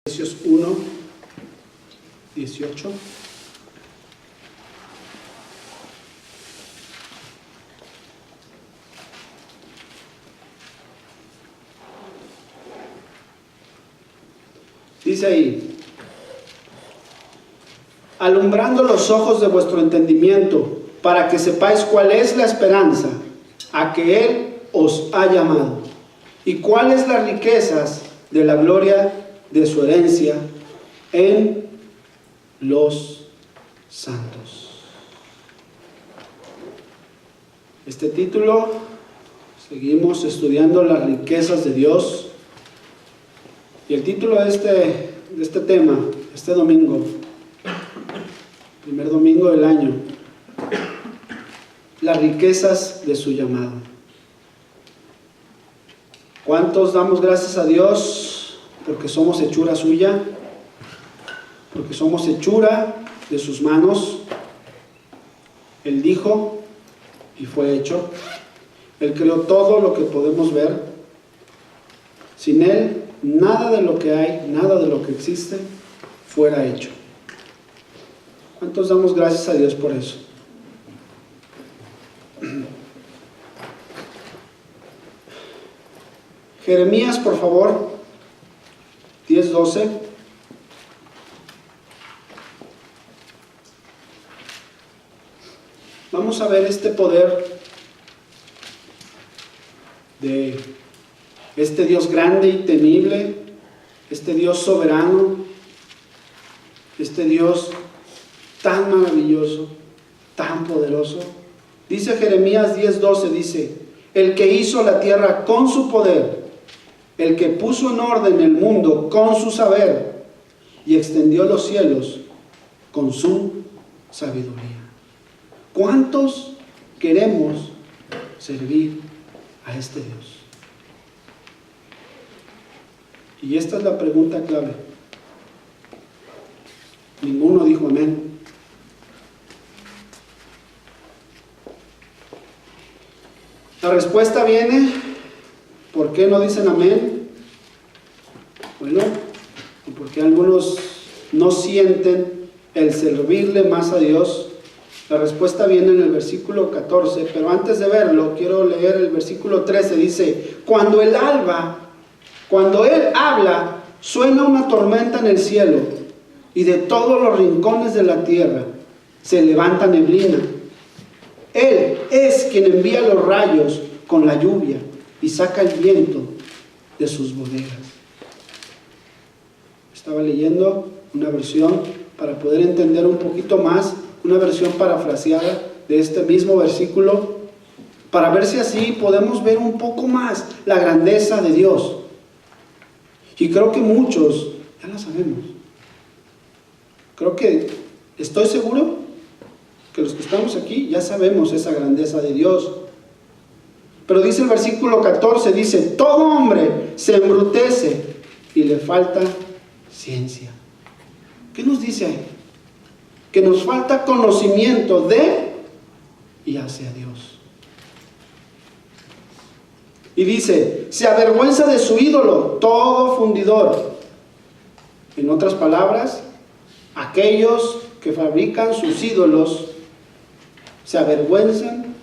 Efesios 1, 18. Dice ahí: alumbrando los ojos de vuestro entendimiento, para que sepáis cuál es la esperanza a que Él os ha llamado, y cuáles las riquezas de la gloria de su herencia en los santos. Este título, seguimos estudiando las riquezas de Dios, y el título de este tema, este domingo, primer domingo del año, las riquezas de su llamado. ¿Cuántos damos gracias a Dios porque somos hechura suya? Porque somos hechura de sus manos. Él dijo y fue hecho. Él creó todo lo que podemos ver. Sin Él, nada de lo que hay, nada de lo que existe, fuera hecho. ¿Cuántos damos gracias a Dios por eso? Jeremías, por favor, 10:12. Vamos a ver este poder de este Dios grande y temible, este Dios soberano, este Dios tan maravilloso, tan poderoso. Dice Jeremías 10:12, dice: el que hizo la tierra con su poder, el que puso en orden el mundo con su saber y extendió los cielos con su sabiduría. ¿Cuántos queremos servir a este Dios? Y esta es la pregunta clave. Ninguno dijo amén. La respuesta viene: ¿por qué no dicen amén? Bueno, porque algunos no sienten el servirle más a Dios. La respuesta viene en el versículo 14, pero antes de verlo, quiero leer el versículo 13. Dice: cuando Él habla, suena una tormenta en el cielo, y de todos los rincones de la tierra se levanta neblina. Él es quien envía los rayos con la lluvia y saca el viento de sus bodegas. Estaba leyendo una versión para poder entender un poquito más, una versión parafraseada de este mismo versículo, para ver si así podemos ver un poco más la grandeza de Dios. Y creo que muchos ya la sabemos. Estoy seguro que los que estamos aquí ya sabemos esa grandeza de Dios. Pero dice el versículo 14, dice: todo hombre se embrutece y le falta ciencia. ¿Qué nos dice ahí? Que nos falta conocimiento de y hacia Dios. Y dice: se avergüenza de su ídolo todo fundidor. En otras palabras, aquellos que fabrican sus ídolos se avergüenzan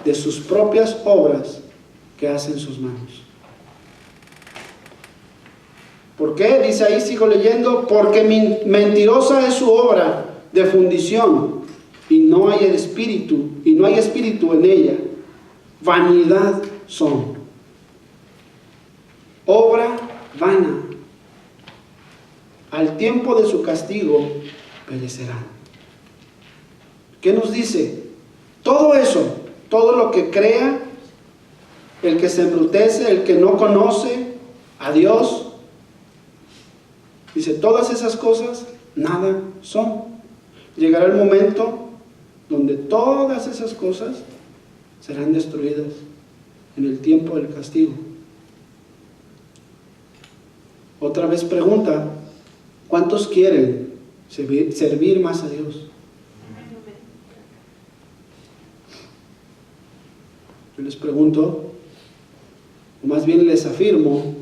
de sus propias obras que hacen sus manos. ¿Por qué? Dice ahí, sigo leyendo: porque mentirosa es su obra de fundición, y no hay espíritu en ella. Vanidad son. Obra vana. Al tiempo de su castigo perecerán. ¿Qué nos dice? Todo eso, todo lo que crea, el que se embrutece, el que no conoce a Dios, dice, todas esas cosas nada son. Llegará el momento donde todas esas cosas serán destruidas en el tiempo del castigo. Otra vez pregunta: ¿cuántos quieren servir más a Dios? Yo les pregunto, o más bien les afirmo,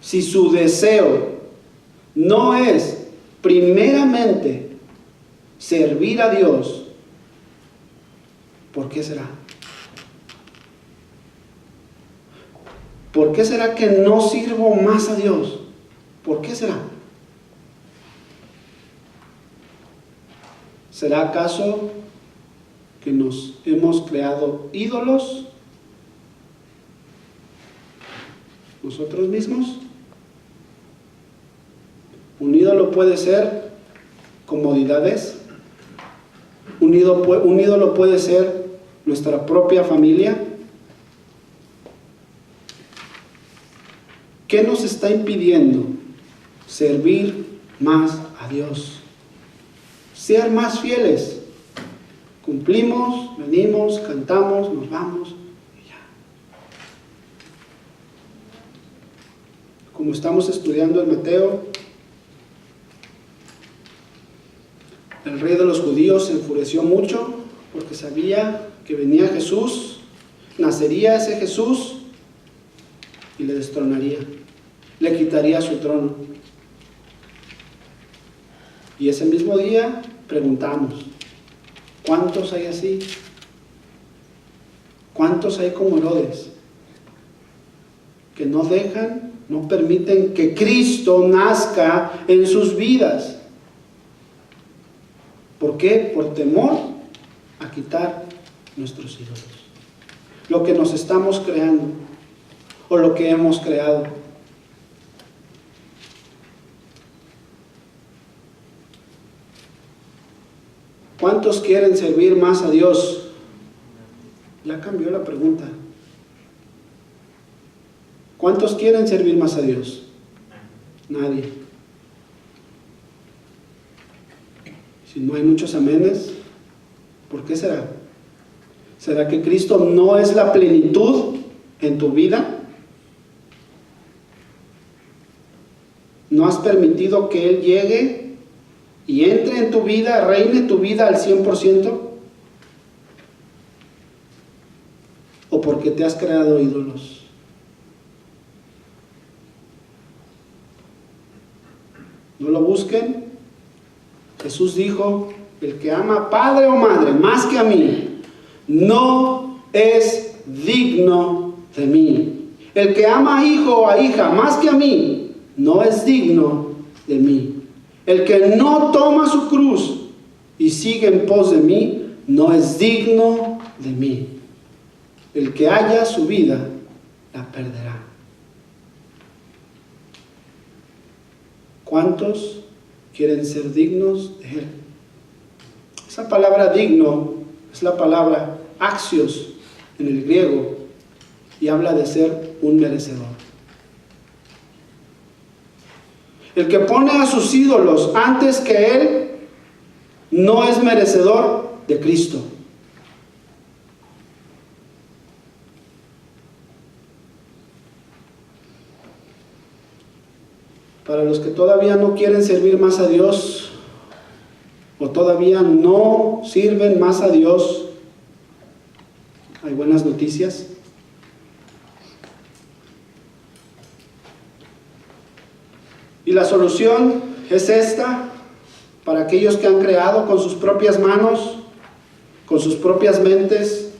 si su deseo no es primeramente servir a Dios, ¿por qué será? ¿Por qué será que no sirvo más a Dios? ¿Por qué será? ¿Será acaso que nos hemos creado ídolos nosotros mismos? Un ídolo puede ser comodidades. Un ídolo puede ser nuestra propia familia. ¿Qué nos está impidiendo servir más a Dios? Ser más fieles. Cumplimos, venimos, cantamos, nos vamos y ya. Como estamos estudiando en Mateo, el rey de los judíos se enfureció mucho porque sabía que venía Jesús, nacería ese Jesús y le destronaría, le quitaría su trono. Y ese mismo día preguntamos, ¿cuántos hay así? ¿Cuántos hay como Herodes? Que no dejan, no permiten que Cristo nazca en sus vidas. ¿Por qué? Por temor a quitar nuestros ídolos. Lo que nos estamos creando o lo que hemos creado. ¿Cuántos quieren servir más a Dios? Ya cambió la pregunta. ¿Cuántos quieren servir más a Dios? Nadie. Si no hay muchos amenes, ¿por qué será? ¿Será que Cristo no es la plenitud en tu vida? ¿No has permitido que Él llegue y entre en tu vida, reine tu vida al 100%? ¿O porque te has creado ídolos? No lo busquen. Jesús dijo, el que ama padre o madre más que a mí, no es digno de mí. El que ama hijo o a hija más que a mí, no es digno de mí. El que no toma su cruz y sigue en pos de mí, no es digno de mí. El que haya su vida, la perderá. ¿Cuántos quieren ser dignos de Él? Esa palabra digno es la palabra axios en el griego y habla de ser un merecedor. El que pone a sus ídolos antes que Él no es merecedor de Cristo. Para los que todavía no quieren servir más a Dios o todavía no sirven más a Dios, hay buenas noticias. Y la solución es esta, para aquellos que han creado con sus propias manos, con sus propias mentes,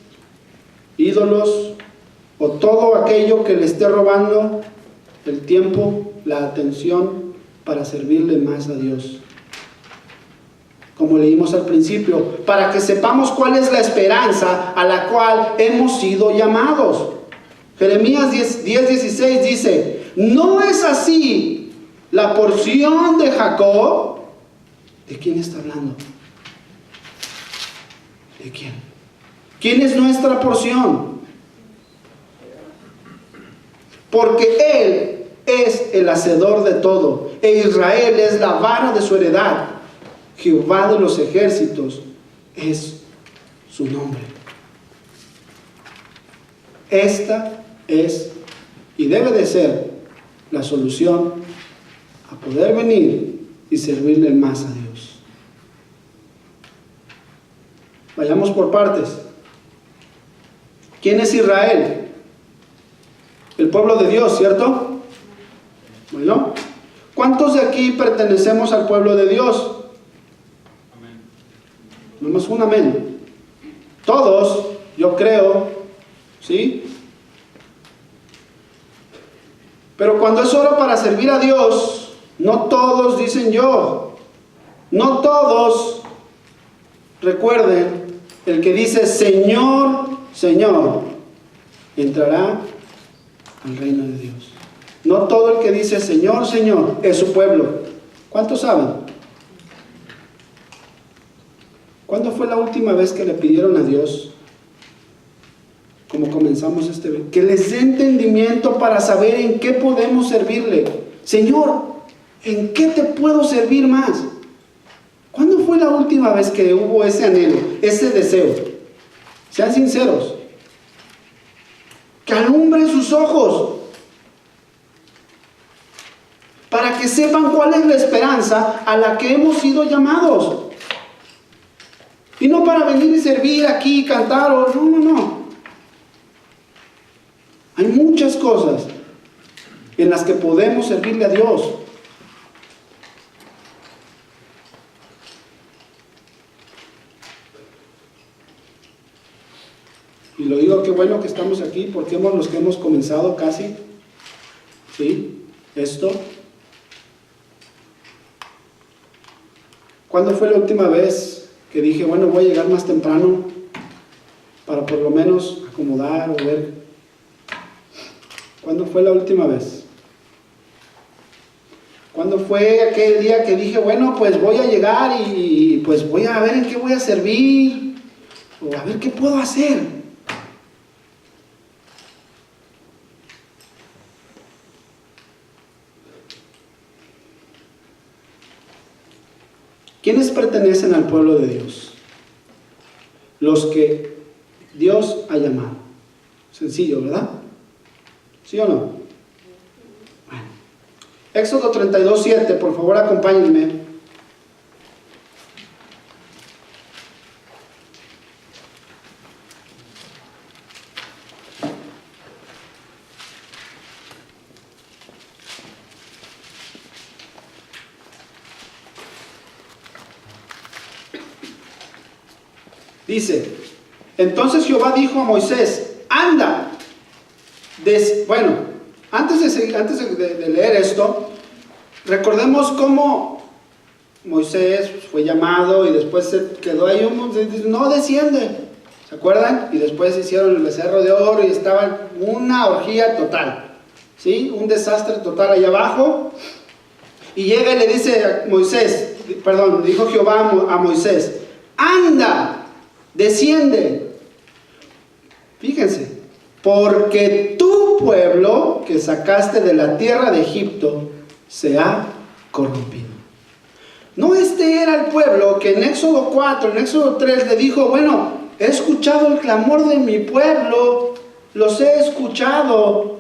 ídolos o todo aquello que le esté robando el tiempo, la atención para servirle más a Dios. Como leímos al principio, para que sepamos cuál es la esperanza a la cual hemos sido llamados. Jeremías 10:16 dice, ¿no es así la porción de Jacob? ¿De quién está hablando? ¿De quién? ¿Quién es nuestra porción? Porque Él es el hacedor de todo, e Israel es la vara de su heredad. Jehová de los ejércitos es su nombre. Esta es y debe de ser la solución a poder venir y servirle más a Dios. Vayamos por partes. ¿Quién es Israel? El pueblo de Dios, ¿cierto? Bueno, ¿Cuántos de aquí pertenecemos al pueblo de Dios? Amén. Nomás un amén. Todos, yo creo, ¿sí? Pero cuando es hora para servir a Dios, no todos dicen yo. No todos, recuerden, el que dice Señor, Señor, entrará al reino de Dios. No todo el que dice Señor, Señor es su pueblo. ¿Cuántos saben? ¿Cuándo fue la última vez que le pidieron a Dios, como comenzamos este video, que les dé entendimiento para saber en qué podemos servirle? Señor, ¿en qué te puedo servir más? ¿Cuándo fue la última vez que hubo ese anhelo, ese deseo? Sean sinceros. Que alumbre sus ojos para que sepan cuál es la esperanza a la que hemos sido llamados. Y no para venir y servir aquí, cantar, o no. Hay muchas cosas en las que podemos servirle a Dios. Y lo digo, qué bueno que estamos aquí, porque hemos los que hemos comenzado casi, ¿sí? Esto. ¿Cuándo fue la última vez que dije, bueno, voy a llegar más temprano para por lo menos acomodar o ver? ¿Cuándo fue la última vez? ¿Cuándo fue aquel día que dije, bueno, pues voy a llegar y pues voy a ver en qué voy a servir, o a ver qué puedo hacer? ¿Quiénes pertenecen al pueblo de Dios? Los que Dios ha llamado. Sencillo, ¿verdad? ¿Sí o no? Bueno. Éxodo 32:7, por favor acompáñenme. Dice, entonces Jehová dijo a Moisés, anda. Bueno, antes de leer esto, recordemos cómo Moisés fue llamado y después se quedó ahí, no desciende, ¿se acuerdan? Y después hicieron el becerro de oro y estaba una orgía total, ¿sí? Un desastre total allá abajo. Y llega y le dice a Moisés, dijo Jehová a Moisés, anda, desciende. Fíjense, porque tu pueblo que sacaste de la tierra de Egipto se ha corrompido. No, este era el pueblo que en Éxodo 4, en Éxodo 3 le dijo, bueno, he escuchado el clamor de mi pueblo, los he escuchado.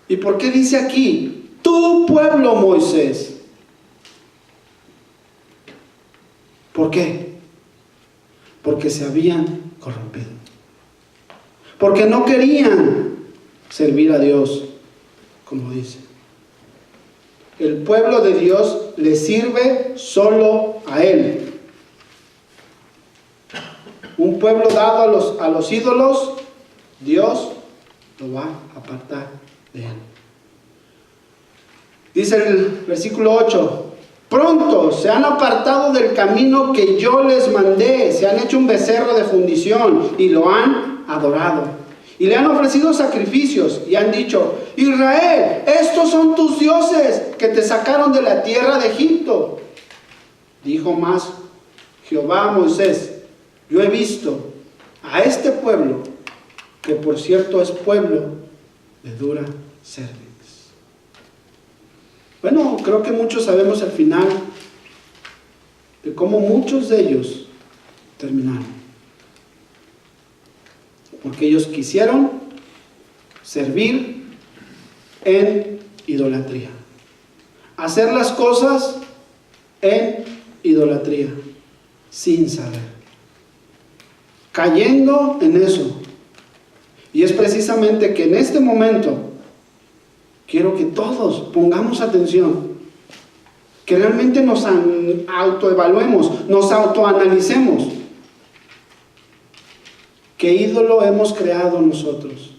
¿Y por qué dice aquí, tu pueblo, Moisés? ¿Por qué? Porque se habían corrompido. Porque no querían servir a Dios, como dice. El pueblo de Dios le sirve solo a Él. Un pueblo dado a los ídolos, Dios lo va a apartar de Él. Dice el versículo 8, pronto se han apartado del camino que yo les mandé, se han hecho un becerro de fundición y lo han adorado. Y le han ofrecido sacrificios y han dicho, Israel, estos son tus dioses que te sacaron de la tierra de Egipto. Dijo más Jehová a Moisés, yo he visto a este pueblo, que por cierto es pueblo de dura cerviz. Bueno, creo que muchos sabemos el final de cómo muchos de ellos terminaron. Porque ellos quisieron servir en idolatría. Hacer las cosas en idolatría, sin saber. Cayendo en eso. Y es precisamente que en este momento quiero que todos pongamos atención. que realmente nos autoevaluemos, nos autoanalicemos. ¿Qué ídolo hemos creado nosotros?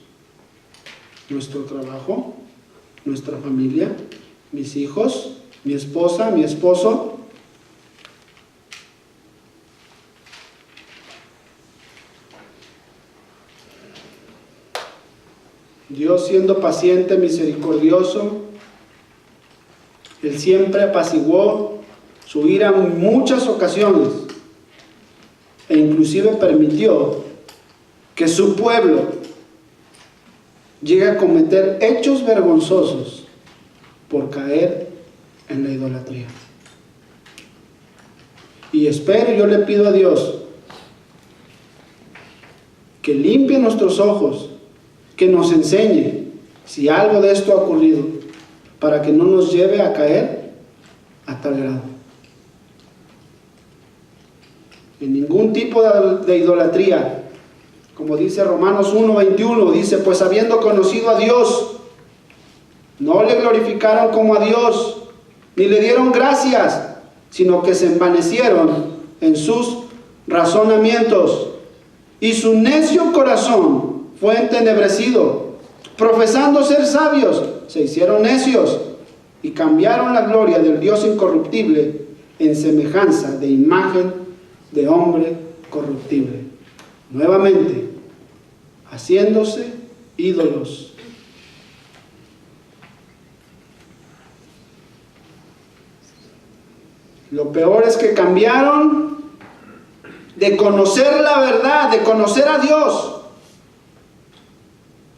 ¿Nuestro trabajo? ¿Nuestra familia? ¿Mis hijos? ¿Mi esposa? ¿Mi esposo? Dios, siendo paciente, misericordioso, Él siempre apaciguó su ira en muchas ocasiones e inclusive permitió que su pueblo llegue a cometer hechos vergonzosos por caer en la idolatría. Y espero, yo le pido a Dios que limpie nuestros ojos, que nos enseñe si algo de esto ha ocurrido, para que no nos lleve a caer a tal grado. En ningún tipo de idolatría. Como dice Romanos 1:21, dice, pues habiendo conocido a Dios, no le glorificaron como a Dios, ni le dieron gracias, sino que se envanecieron en sus razonamientos, y su necio corazón fue entenebrecido. Profesando ser sabios, se hicieron necios, y cambiaron la gloria del Dios incorruptible en semejanza de imagen de hombre corruptible. Nuevamente, haciéndose ídolos. Lo peor es que cambiaron de conocer la verdad, de conocer a Dios,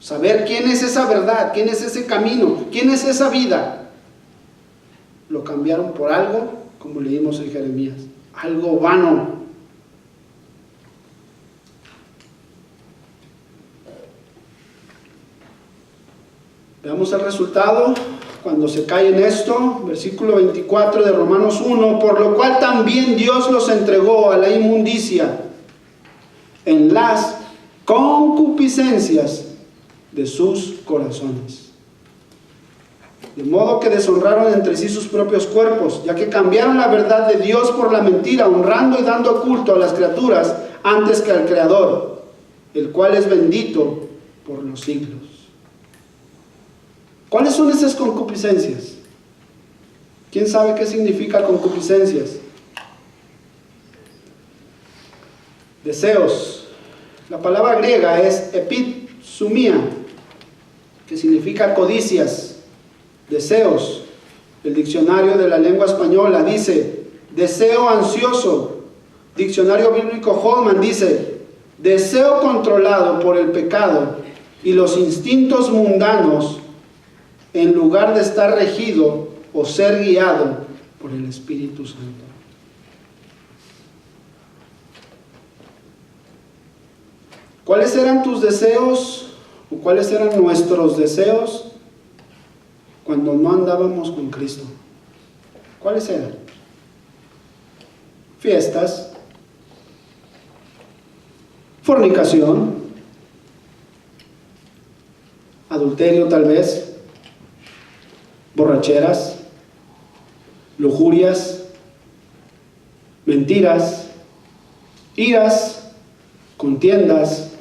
saber quién es esa verdad, quién es ese camino, quién es esa vida. Lo cambiaron por algo, como leímos en Jeremías, algo vano. Veamos el resultado cuando se cae en esto, versículo 24 de Romanos 1, por lo cual también Dios los entregó a la inmundicia en las concupiscencias de sus corazones. De modo que deshonraron entre sí sus propios cuerpos, ya que cambiaron la verdad de Dios por la mentira, honrando y dando culto a las criaturas antes que al Creador, el cual es bendito por los siglos. ¿Cuáles son esas concupiscencias? ¿Quién sabe qué significa concupiscencias? Deseos. La palabra griega es epithumia, que significa codicias, deseos. El diccionario de la lengua española dice deseo ansioso. Diccionario bíblico Holman dice deseo controlado por el pecado y los instintos mundanos, en lugar de estar regido o ser guiado por el Espíritu Santo. ¿Cuáles eran tus deseos o cuáles eran nuestros deseos cuando no andábamos con Cristo? ¿Cuáles eran? Fiestas, fornicación, adulterio tal vez, borracheras, lujurias, mentiras, iras, contiendas,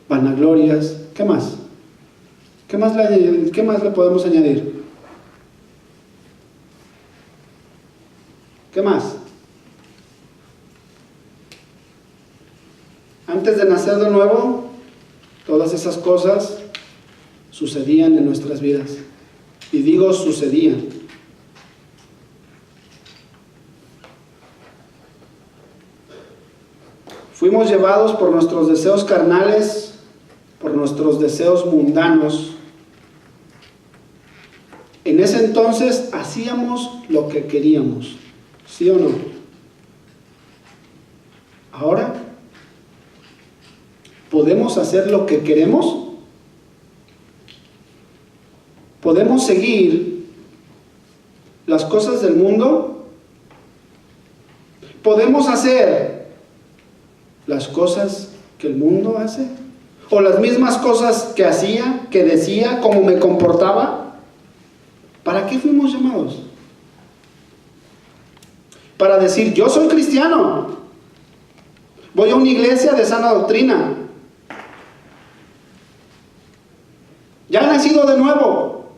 vanaglorias. ¿Qué más? ¿Qué más le podemos añadir? ¿Qué más? Antes de nacer de nuevo, todas esas cosas sucedían en nuestras vidas. Y digo sucedían. Fuimos llevados por nuestros deseos carnales, por nuestros deseos mundanos. En ese entonces hacíamos lo que queríamos, ¿sí o no? Ahora, ¿podemos hacer lo que queremos? ¿Podemos seguir las cosas del mundo? ¿Podemos hacer las cosas que el mundo hace? ¿O las mismas cosas que hacía, que decía, cómo me comportaba? ¿Para qué fuimos llamados? para decir, yo soy cristiano, voy a una iglesia de sana doctrina, ya he nacido de nuevo,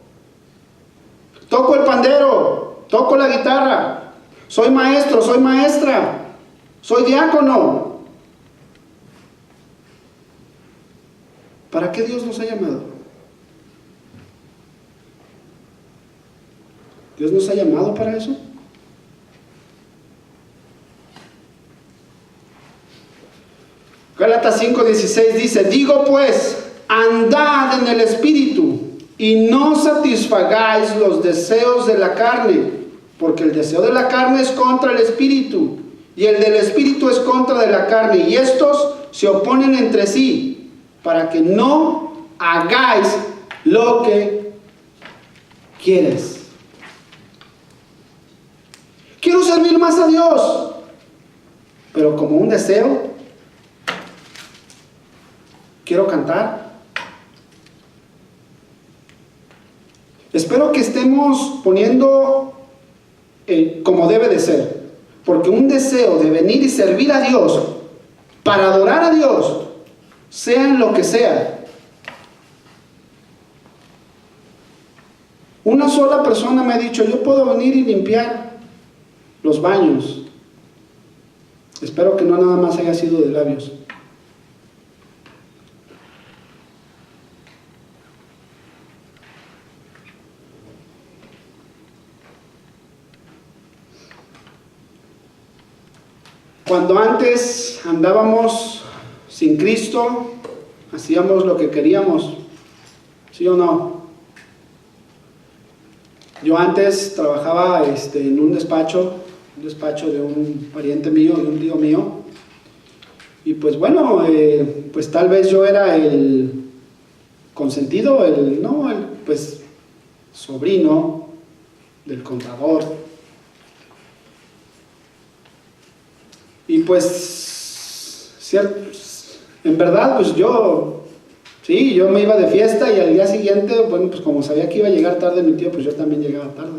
toco el pandero, toco la guitarra, soy maestro, soy maestra, soy diácono. ¿Para qué Dios nos ha llamado? ¿Dios nos ha llamado para eso? Gálatas 5:16 dice, digo pues, andad en el Espíritu y no satisfagáis los deseos de la carne, porque el deseo de la carne es contra el Espíritu y el del Espíritu es contra de la carne, y estos se oponen entre sí, para que no hagáis lo que quieres. Quiero servir más a Dios, pero como un deseo, quiero cantar. Espero que estemos poniendo como debe de ser, porque un deseo de venir y servir a Dios, para adorar a Dios, sea en lo que sea. Una sola persona me ha dicho, yo puedo venir y limpiar los baños. Espero que no nada más haya sido de labios. Cuando antes andábamos sin Cristo, hacíamos lo que queríamos, ¿sí o no? Yo antes trabajaba en un despacho de un pariente mío, de un tío mío, y pues bueno, pues tal vez yo era el consentido, el sobrino del contador. Y pues, en verdad, pues yo me iba de fiesta y al día siguiente, bueno, pues como sabía que iba a llegar tarde mi tío, pues yo también llegaba tarde.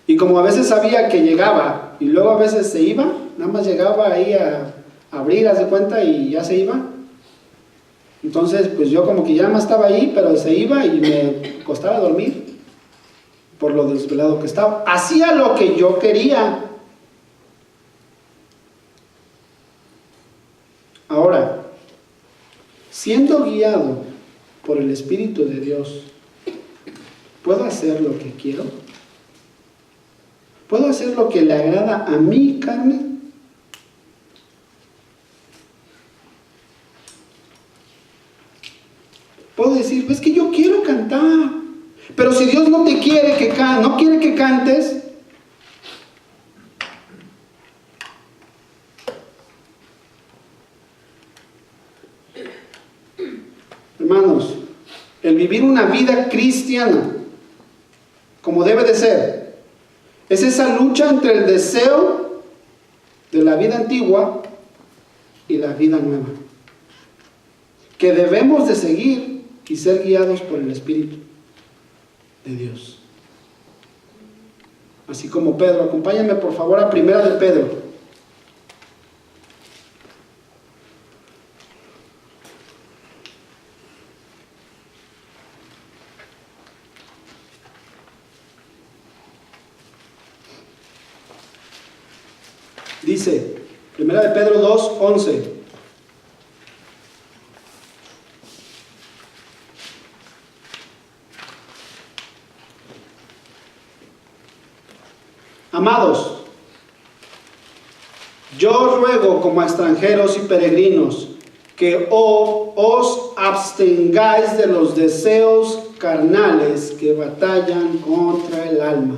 Y como a veces sabía que llegaba y luego a veces se iba, nada más llegaba ahí a abrir, haz de cuenta, y ya se iba. Entonces, pues yo como que ya más estaba ahí, pero se iba y me costaba dormir por lo desvelado que estaba. Hacía lo que yo quería. Ahora, siendo guiado por el Espíritu de Dios, ¿puedo hacer lo que quiero? ¿Puedo hacer lo que le agrada a mi carne? Puedo decir, es que yo quiero cantar, pero si Dios no te quiere no quiere que cantes, hermanos, el vivir una vida cristiana como debe de ser, es esa lucha entre el deseo de la vida antigua y la vida nueva, que debemos de seguir y ser guiados por el Espíritu de Dios. Así como Pedro. Acompáñenme por favor a Primera de Pedro. Dice, Primera de Pedro 2:11. Amados, yo ruego como a extranjeros y peregrinos que os abstengáis de los deseos carnales que batallan contra el alma.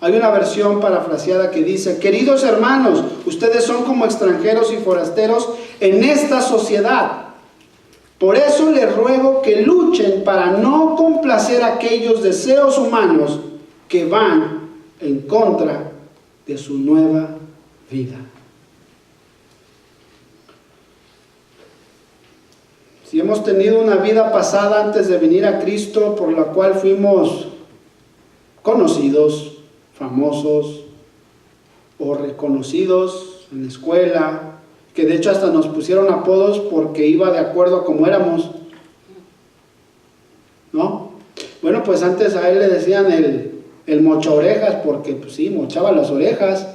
Hay una versión parafraseada que dice, queridos hermanos, ustedes son como extranjeros y forasteros en esta sociedad. Por eso les ruego que luchen para no complacer aquellos deseos humanos que van en contra de su nueva vida. Si hemos tenido una vida pasada antes de venir a Cristo por la cual fuimos conocidos, famosos o reconocidos en la escuela, que de hecho hasta nos pusieron apodos porque iba de acuerdo a cómo éramos, ¿no? Bueno, pues antes a él le decían el mocha orejas, porque pues sí, mochaba las orejas.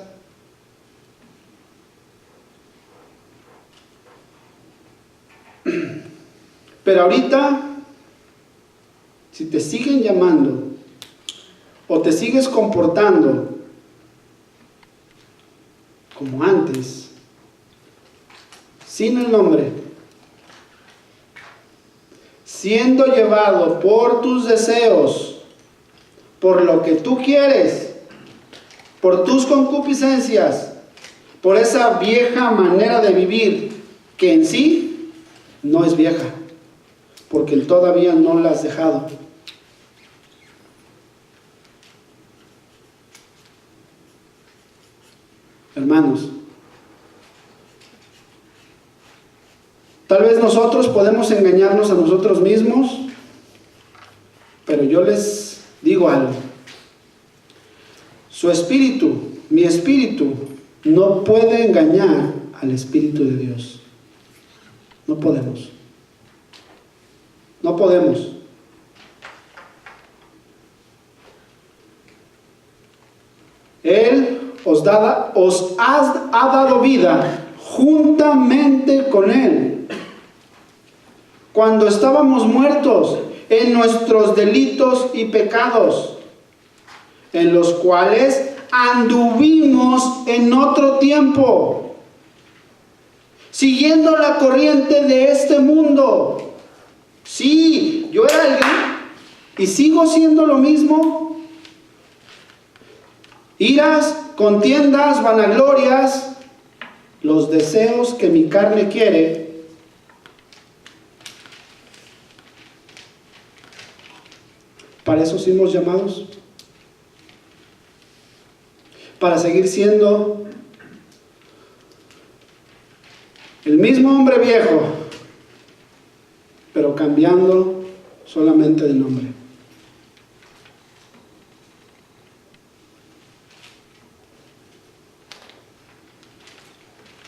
Pero ahorita, si te siguen llamando o te sigues comportando como antes, sin el nombre, siendo llevado por tus deseos, por lo que tú quieres, por tus concupiscencias, por esa vieja manera de vivir que en sí no es vieja, porque todavía no la has dejado. Hermanos, tal vez nosotros podemos engañarnos a nosotros mismos, pero yo les digo algo. Su espíritu, mi espíritu, no puede engañar al Espíritu de Dios. No podemos. No podemos. Él os ha dado vida juntamente con Él. Cuando estábamos muertos en nuestros delitos y pecados, en los cuales anduvimos en otro tiempo, siguiendo la corriente de este mundo. Sí, yo era alguien y sigo siendo lo mismo. Iras, contiendas, vanaglorias, los deseos que mi carne quiere. ¿Para eso fuimos llamados? Para seguir siendo el mismo hombre viejo, pero cambiando solamente de nombre.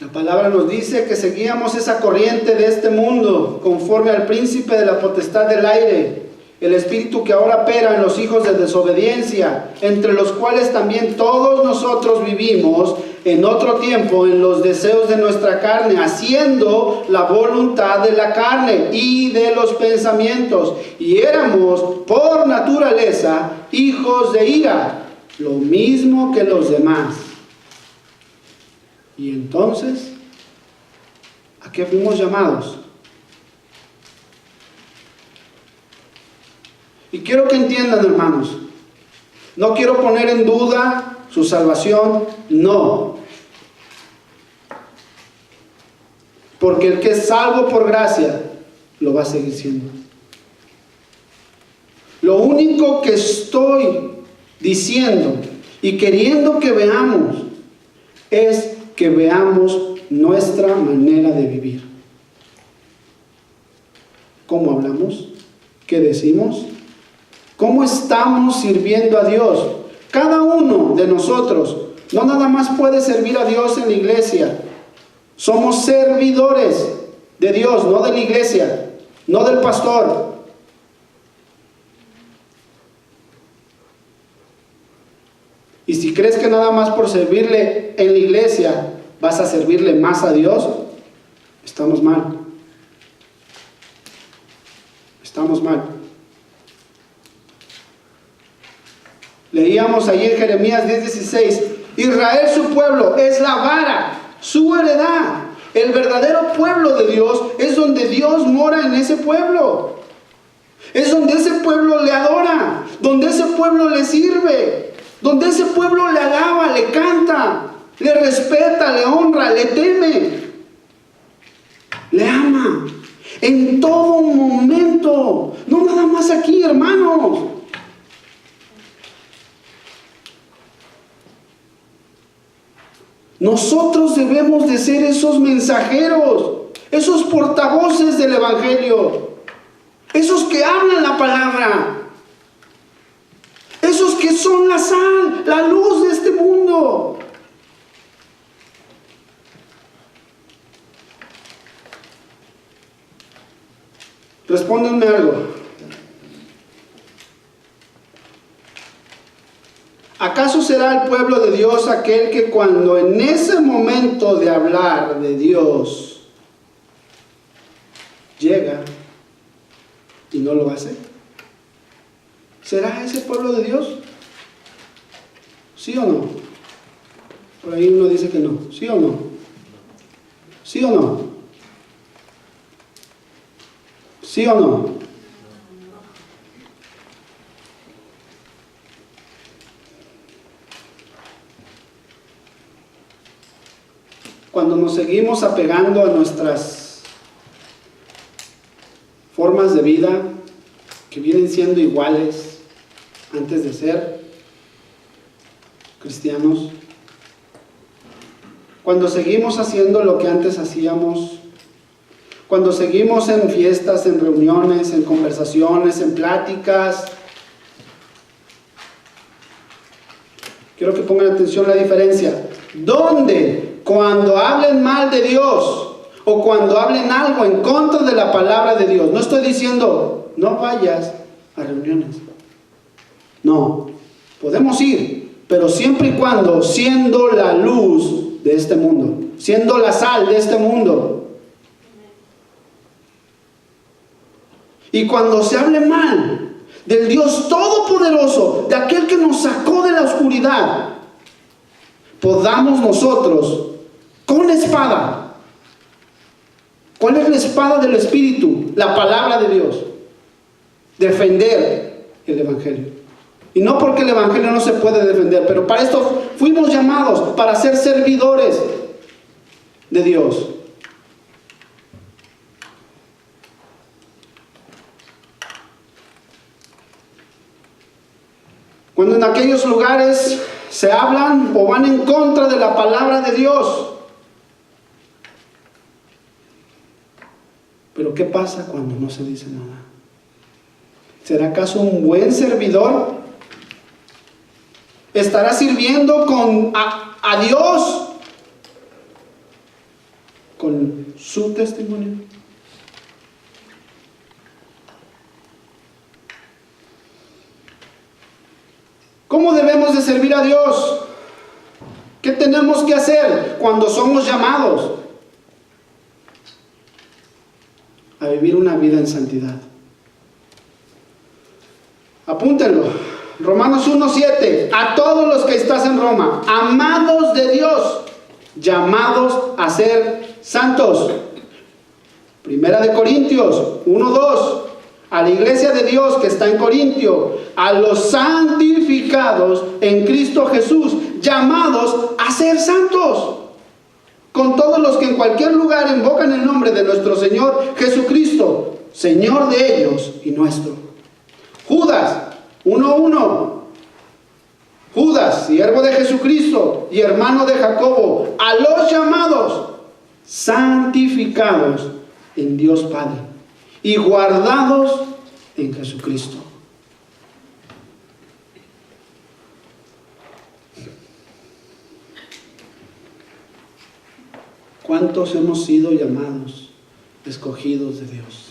La palabra nos dice que seguíamos esa corriente de este mundo, conforme al príncipe de la potestad del aire, el espíritu que ahora opera en los hijos de desobediencia, entre los cuales también todos nosotros vivimos en otro tiempo en los deseos de nuestra carne, haciendo la voluntad de la carne y de los pensamientos, y éramos por naturaleza hijos de ira, lo mismo que los demás. Y entonces, ¿a qué fuimos llamados? Y quiero que entiendan, hermanos, no quiero poner en duda su salvación, no. Porque el que es salvo por gracia, lo va a seguir siendo. Lo único que estoy diciendo y queriendo que veamos es que veamos nuestra manera de vivir. ¿Cómo hablamos? ¿Qué decimos? ¿Cómo estamos sirviendo a Dios? Cada uno de nosotros no nada más puede servir a Dios en la iglesia. Somos servidores de Dios, no de la iglesia, no del pastor. Y si crees que nada más por servirle en la iglesia vas a servirle más a Dios, estamos mal. Estamos mal. Leíamos ahí en Jeremías 10:16, Israel su pueblo es la vara, su heredad. El verdadero pueblo de Dios es donde Dios mora en ese pueblo. Es donde ese pueblo le adora, donde ese pueblo le sirve, donde ese pueblo le alaba, le canta, le respeta, le honra, le teme, le ama. En todo momento, no nada más aquí, hermanos. Nosotros debemos de ser esos mensajeros, esos portavoces del Evangelio, esos que hablan la palabra, esos que son la sal, la luz de este mundo. Respóndanme algo. ¿Acaso será el pueblo de Dios aquel que cuando en ese momento de hablar de Dios llega y no lo hace? ¿Será ese pueblo de Dios? ¿Sí o no? Por ahí uno dice que no. ¿Sí o no? ¿Sí o no? ¿Sí o no? Cuando nos seguimos apegando a nuestras formas de vida que vienen siendo iguales antes de ser cristianos, cuando seguimos haciendo lo que antes hacíamos, cuando seguimos en fiestas, en reuniones, en conversaciones, en pláticas, quiero que pongan atención a la diferencia. ¿Dónde? Cuando hablen mal de Dios o cuando hablen algo en contra de la palabra de Dios. No estoy diciendo no vayas a reuniones. No, podemos ir, pero siempre y cuando siendo la luz de este mundo, siendo la sal de este mundo. Y cuando se hable mal del Dios Todopoderoso, de aquel que nos sacó de la oscuridad, podamos nosotros con espada. ¿Cuál es la espada del Espíritu? La palabra de Dios. Defender el Evangelio. Y no porque el Evangelio no se puede defender, pero para esto fuimos llamados, para ser servidores de Dios. Cuando en aquellos lugares se hablan o van en contra de la palabra de Dios. Pero ¿qué pasa cuando no se dice nada? ¿Será acaso un buen servidor? ¿Estará sirviendo a Dios con su testimonio? ¿Cómo debemos de servir a Dios? ¿Qué tenemos que hacer cuando somos llamados a vivir una vida en santidad? Apúntenlo. Romanos 1:7. A todos los que estás en Roma, amados de Dios, llamados a ser santos. Primera de Corintios 1:2. A la iglesia de Dios que está en Corintio, a los santificados en Cristo Jesús, llamados a ser santos, con todos los que en cualquier lugar invocan el nombre de nuestro Señor Jesucristo, Señor de ellos y nuestro. Judas 1:1. Judas, siervo de Jesucristo y hermano de Jacobo, a los llamados, santificados en Dios Padre y guardados en Jesucristo. ¿Cuántos hemos sido llamados, escogidos de Dios?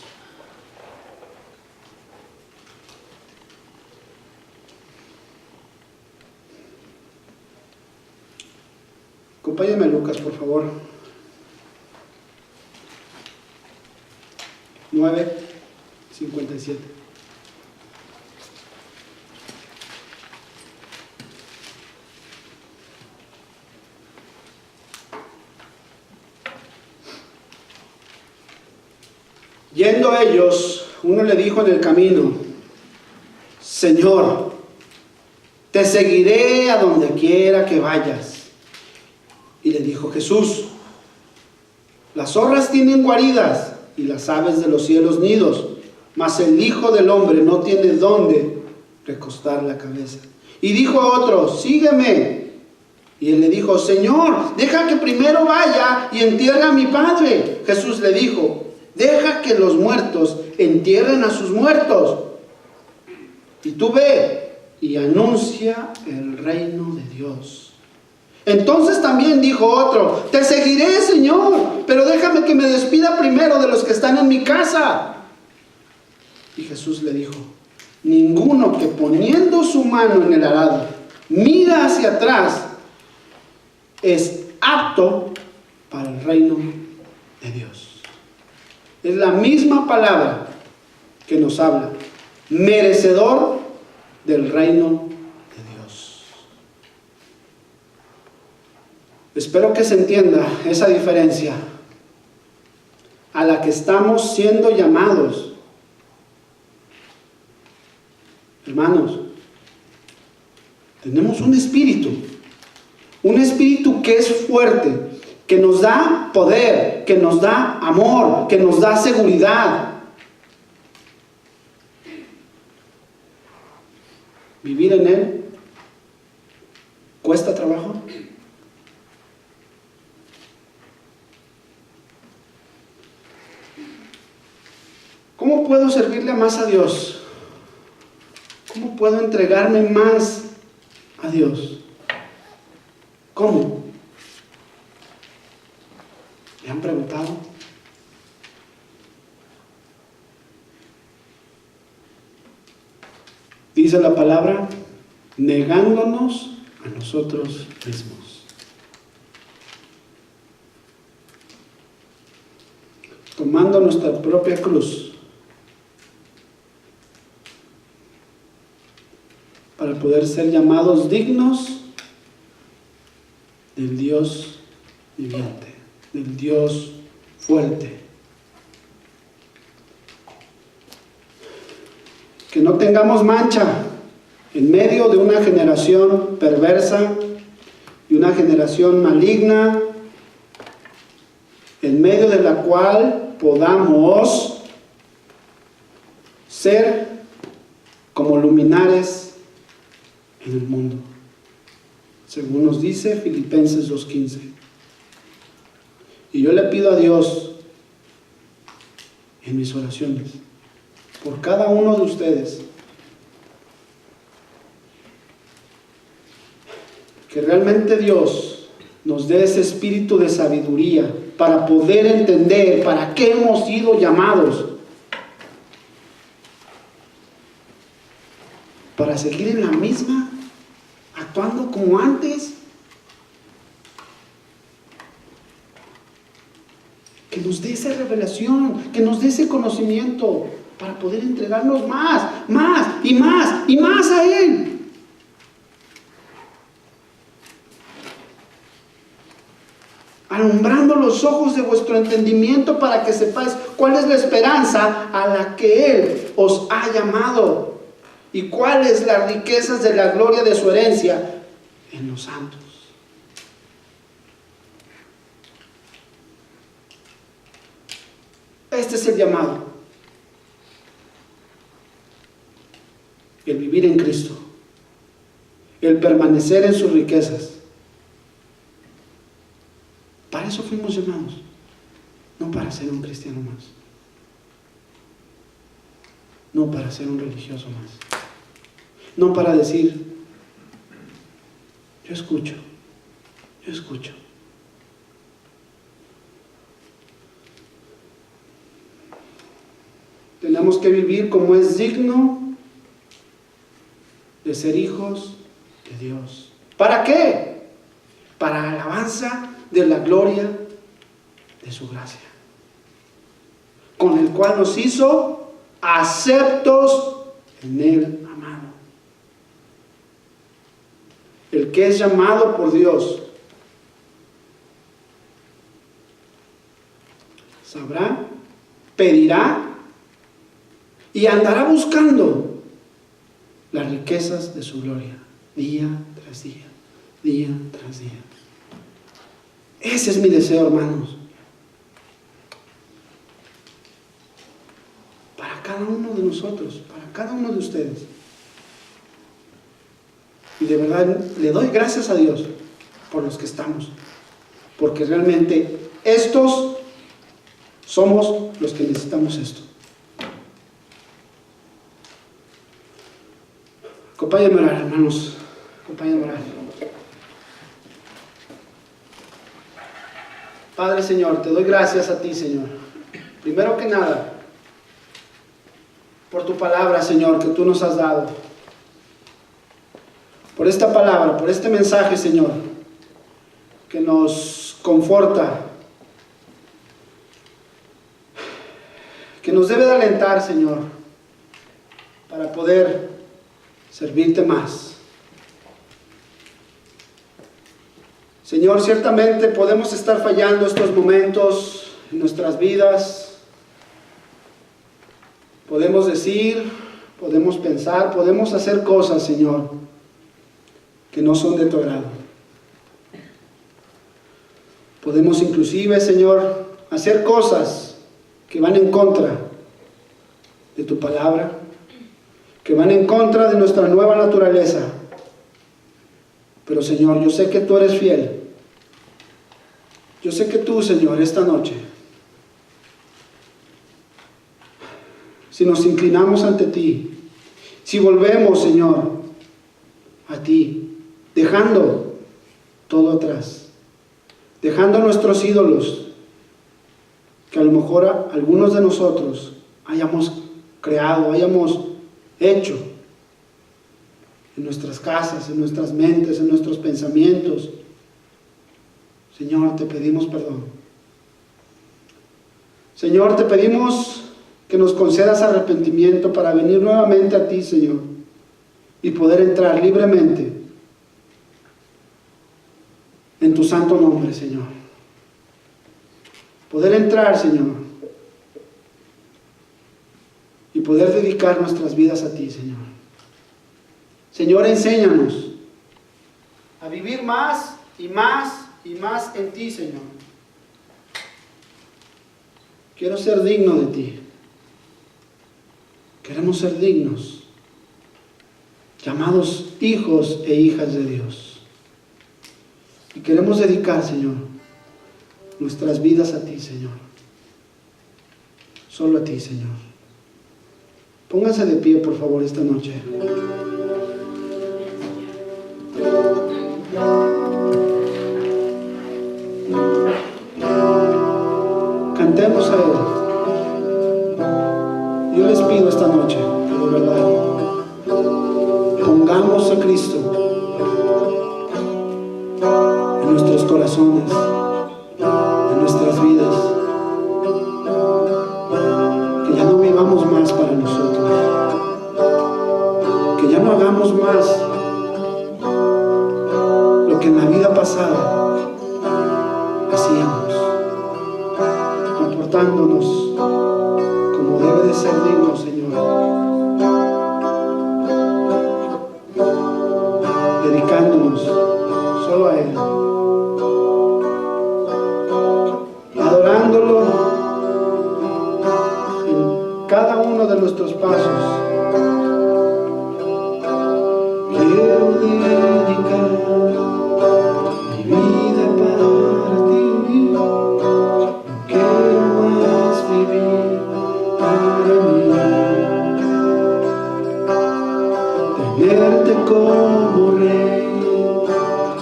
Acompáñame a Lucas, por favor. 9:57. Yendo ellos, uno le dijo en el camino: Señor, te seguiré a donde quiera que vayas. Y le dijo Jesús: las zorras tienen guaridas y las aves de los cielos nidos, mas el Hijo del Hombre no tiene dónde recostar la cabeza. Y dijo a otro: sígueme. Y él le dijo: Señor, deja que primero vaya y entierre a mi padre. Jesús le dijo: deja que los muertos entierren a sus muertos, y tú ve y anuncia el reino de Dios. Entonces también dijo otro: te seguiré, Señor, pero déjame que me despida primero de los que están en mi casa. Y Jesús le dijo: ninguno que poniendo su mano en el arado mira hacia atrás es apto para el reino de Dios. Es la misma palabra que nos habla: merecedor del reino de Dios. Espero que se entienda esa diferencia a la que estamos siendo llamados. Hermanos, tenemos un espíritu que es fuerte, que nos da poder, que nos da amor, que nos da seguridad. Vivir en él cuesta trabajo. ¿Cómo puedo servirle más a Dios? ¿Cómo puedo entregarme más a Dios? ¿Cómo? ¿Le han preguntado? Dice la palabra: negándonos a nosotros mismos. Tomando nuestra propia cruz para poder ser llamados dignos del Dios viviente, del Dios fuerte. Que no tengamos mancha en medio de una generación perversa y una generación maligna, en medio de la cual podamos ser como luminares en el mundo, según nos dice Filipenses 2:15. Y yo le pido a Dios en mis oraciones por cada uno de ustedes, que realmente Dios nos dé ese espíritu de sabiduría para poder entender para qué hemos sido llamados, para seguir en la misma, actuando como antes. Que nos dé esa revelación, que nos dé ese conocimiento para poder entregarnos más y más a Él. Alumbrando los ojos de vuestro entendimiento para que sepáis cuál es la esperanza a la que Él os ha llamado y cuáles las riquezas de la gloria de su herencia en los santos. Este es el llamado: el vivir en Cristo, el permanecer en sus riquezas. Para eso fuimos llamados, no para ser un cristiano más, no para ser un religioso más, no para decir: yo escucho. Tenemos que vivir como es digno de ser hijos de Dios. ¿Para qué? Para alabanza de la gloria de su gracia, con el cual nos hizo aceptos en el amado. El que es llamado por Dios sabrá, pedirá y andará buscando las riquezas de su gloria, día tras día, día tras día. Ese es mi deseo, hermanos, para cada uno de nosotros, para cada uno de ustedes. Y de verdad le doy gracias a Dios por los que estamos, porque realmente estos somos los que necesitamos esto. Acompáñenme a orar, hermanos. Acompáñenme a orar. Padre, Señor, te doy gracias a ti, Señor. Primero que nada, por tu palabra, Señor, que tú nos has dado. Por esta palabra, por este mensaje, Señor, que nos conforta, que nos debe de alentar, Señor, para poder servirte más. Señor, ciertamente podemos estar fallando estos momentos en nuestras vidas. Podemos decir, podemos pensar, podemos hacer cosas, Señor, que no son de tu agrado. Podemos inclusive, Señor, hacer cosas que van en contra de tu palabra, que van en contra de nuestra nueva naturaleza. Pero, Señor, yo sé que tú eres fiel. Yo sé que tú, Señor, esta noche, si nos inclinamos ante ti, si volvemos, Señor, a ti, dejando todo atrás, dejando nuestros ídolos, que a lo mejor algunos de nosotros hayamos creado, hayamos hecho en nuestras casas, en nuestras mentes, en nuestros pensamientos. Señor, te pedimos perdón. Señor, te pedimos que nos concedas arrepentimiento para venir nuevamente a ti, Señor, y poder entrar libremente en tu santo nombre, Señor. Poder entrar, Señor, y poder dedicar nuestras vidas a ti, Señor. Señor, enséñanos a vivir más y más y más en ti, Señor. Quiero ser digno de ti. Queremos ser dignos, llamados hijos e hijas de Dios. Y queremos dedicar, Señor, nuestras vidas a ti, Señor. Solo a ti, Señor. Pónganse de pie, por favor, esta noche. Cantemos a Él. Yo les pido esta noche, de verdad, pongamos a Cristo en nuestros corazones, en nuestras vidas, que ya no vivamos más para nosotros, que ya no hagamos más lo que en la vida pasada hacíamos, comportándonos como debe de ser digno, Señor, dedicándonos solo a Él, adorándolo en cada uno de nuestros pasos. Quiero dedicar mi vida para ti, no quiero más vivir para mí, tenerte como rey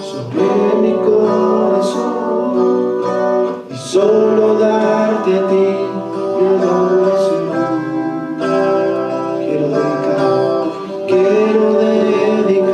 sobre mi corazón y solo darte a ti mi adoración. Quiero dedicar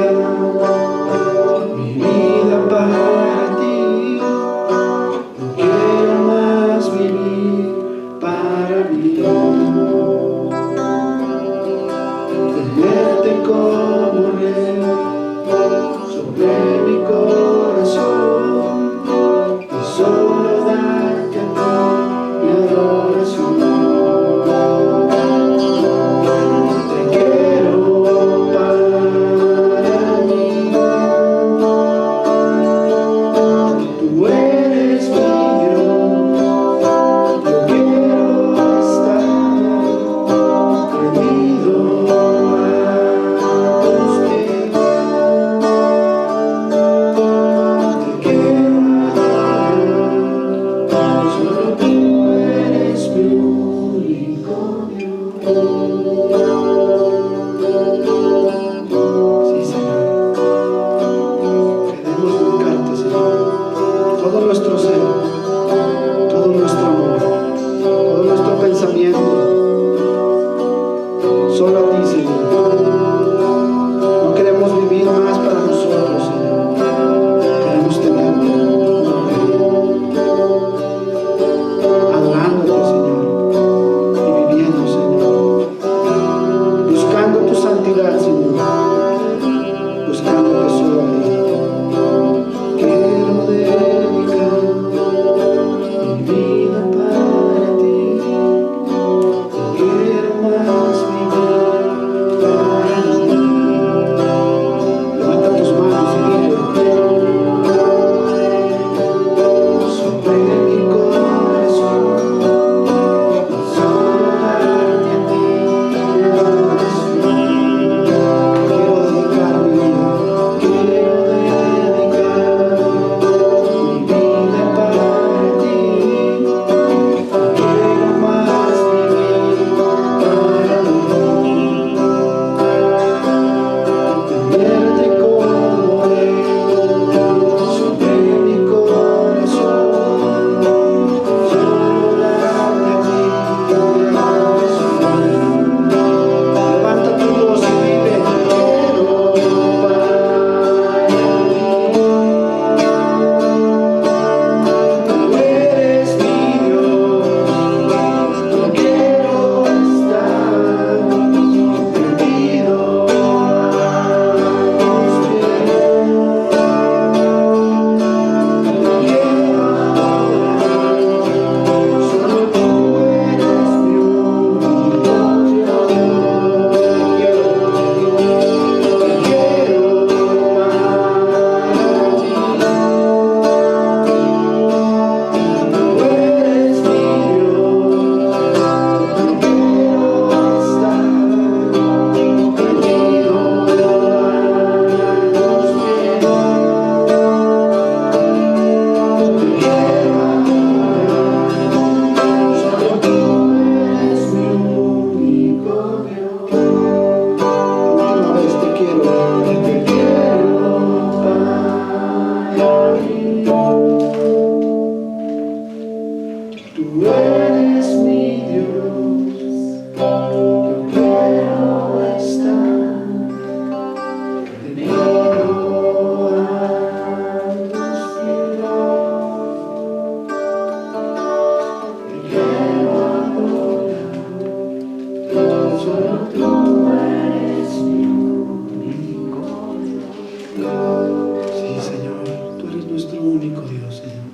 único Dios, Señor.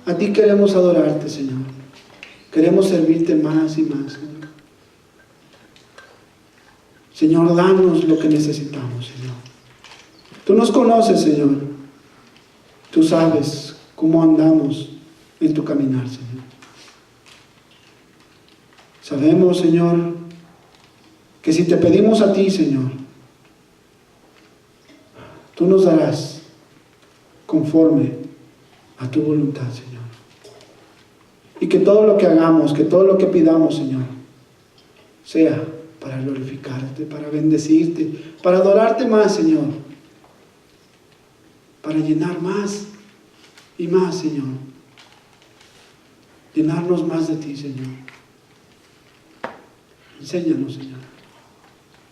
A ti queremos adorarte, Señor. Queremos servirte más y más, Señor. Señor, danos lo que necesitamos, Señor. Tú nos conoces, Señor. Tú sabes cómo andamos en tu caminar, Señor. Sabemos, Señor, que si te pedimos a ti, Señor, tú nos darás conforme a tu voluntad, Señor. Y que todo lo que hagamos, que todo lo que pidamos, Señor, sea para glorificarte, para bendecirte, para adorarte más, Señor, para llenar más y más, Señor. Llenarnos más de ti, Señor. Enséñanos, Señor.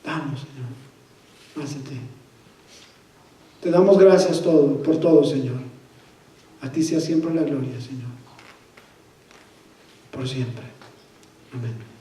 Danos, Señor, más de ti. Te damos gracias por todo, Señor. A ti sea siempre la gloria, Señor. Por siempre. Amén.